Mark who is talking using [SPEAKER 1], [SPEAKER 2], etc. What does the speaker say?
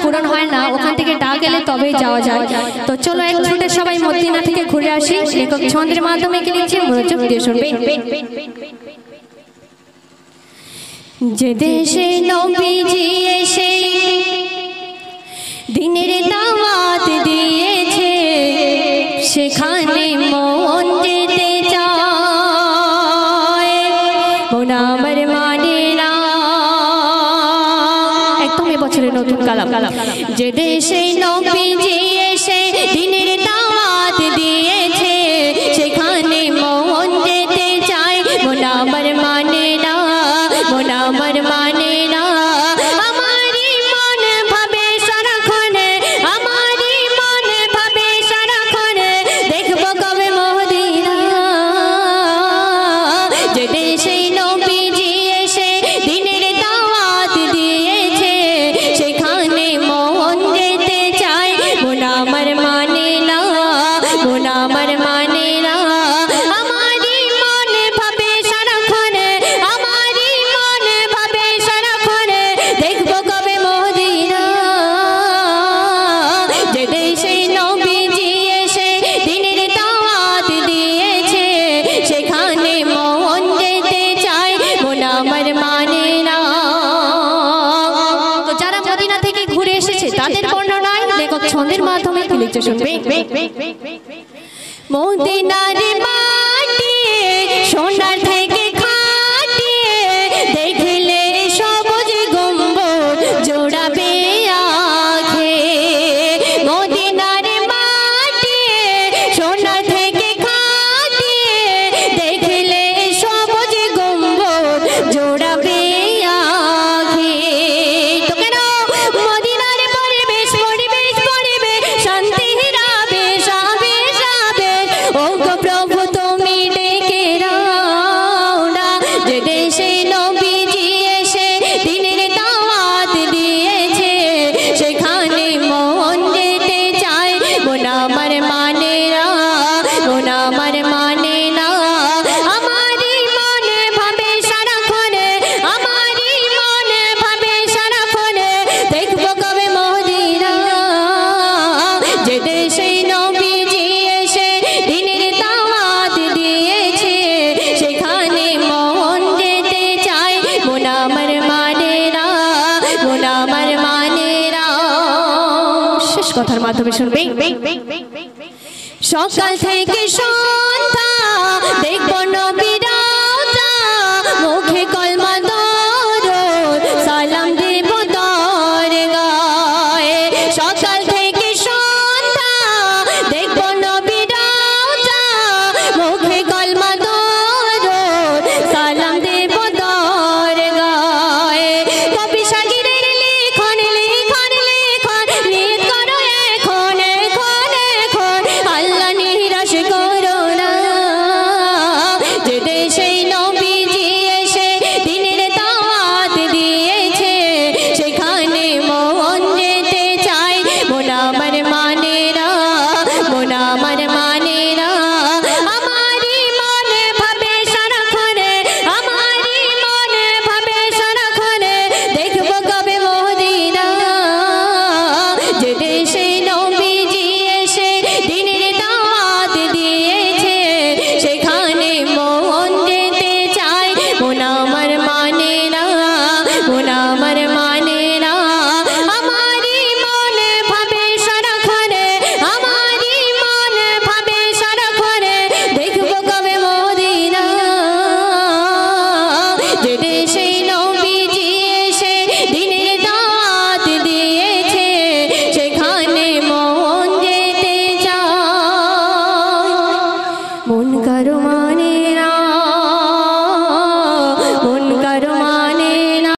[SPEAKER 1] পূরণ হয় না, ওখান থেকে ডাক এলে তবেই যাওয়া যায়। তো চলো এক ছুটে সবাই মদিনা থেকে ঘুরে আসি। লেখক ছন্দের মাধ্যমে কি লিখছে মনোযোগ দিয়ে শুনবেন। যে দেশে নবীজি এসে দিনের দাওয়াত দিয়েছে, সেখানে মন যেতে চায়, মন আমার মানে না। একদম এবছরের নতুন কালাম। যে দেশে নবীজি এসে দিনের দাওয়াত দিয়েছে, সেখানে মন যেতে চায়, মন আমার মানে না, মন আমার মানে না। আমারই মন ভাবে সারাক্ষণ, আমারই মন ভাবে সারাক্ষণ, দেখবো কবে মদিনা। যে দেশে নবীজি এসে দিনের দাওয়াত দিয়েছে, সেখানে মন যেতে চায়, মন আমার মানে না, মন আমার মানে না। আমারই মন ভাবে সারাক্ষণ, আমারই মন ভাবে সারাক্ষণ, দেখবো কবে মদিনা। যে দেশে নবীজি এসে দিনের দাওয়াত দিয়েছে, সেখানে মন যেতে চায়, মন আমার মানে না। তো যারা মদিনা থেকে ঘুরে এসেছে তাদের বর্ণনায় লেখক ছন্দের মাধ্যমে কি লিখছে শুনবে। মদিনার মাটি সোনার থেকে খাটি, দেখলে সবুজ গম্বুজ জোড়াবে আঁখে। মদিনার মাটি সোনার থেকে খাটি, দেখলে সবুজ গম্বুজ জোড়াবে আঁখে। তো কেন মদিনার পরিবেশ পরিবেশ পরিবেশ, শান্তির আবেশ আবেশ আবেশ, ও গো প্রভু তুমি ডেকে দাও না। যে দেশে নবীজি এসে দিনের দাওয়াত দিয়েছে, সেখানে মন যেতে চায়, মন আমার মানে না, মন আমার মানে না। আমারই মন ভাবে সারাক্ষণ, আমারই মন ভাবে সারাক্ষণ, দেখবো কবে মদিনা। যে দেশে নবীজি এসে দিনের দাওয়াত দিয়েছে, সেখানে মন যেতে চায়, মন আমার মানে না, মন আমার মানে না। শেষ কথার মাধ্যমে শুনবে। সকাল থেকে সন্ধ্যা দেখবো নবীর